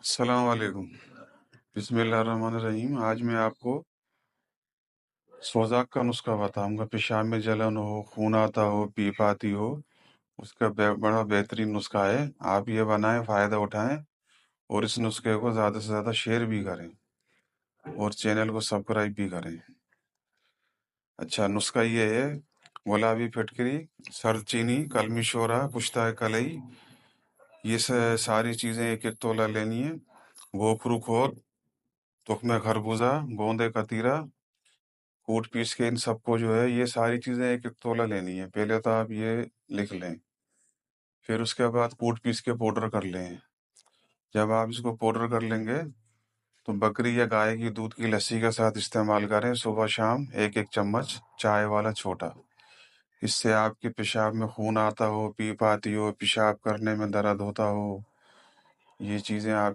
السلام علیکم۔ بسم اللہ الرحمن الرحیم۔ آج میں آپ کو سوزاک کا نسخہ بتاؤں گا۔ پیشاب میں جلن ہو، خون آتا ہو، پیپ آتی ہو، اس کا بڑا بہترین نسخہ ہے۔ آپ یہ بنائیں، فائدہ اٹھائیں اور اس نسخے کو زیادہ سے زیادہ شیئر بھی کریں اور چینل کو سبسکرائب بھی کریں۔ اچھا، نسخہ یہ ہے: گلابی پھٹکری، سر چینی، کلمی شورا، کشتہ کلئی، یہ ساری چیزیں ایک ایک تولہ لینی ہے۔ گوپرو کھور، تخم خربوزہ، گوندے کتیرا، کوٹ پیس کے، ان سب کو جو ہے یہ ساری چیزیں ایک ایک تولہ لینی ہے۔ پہلے تو آپ یہ لکھ لیں، پھر اس کے بعد کوٹ پیس کے پاؤڈر کر لیں۔ جب آپ اس کو پاؤڈر کر لیں گے تو بکری یا گائے کی دودھ کی لسی کے ساتھ استعمال کریں، صبح شام ایک ایک چمچ، چائے والا چھوٹا۔ اس سے آپ کے پیشاب میں خون آتا ہو، پیپ آتی ہو، پیشاب کرنے میں درد ہوتا ہو، یہ چیزیں آپ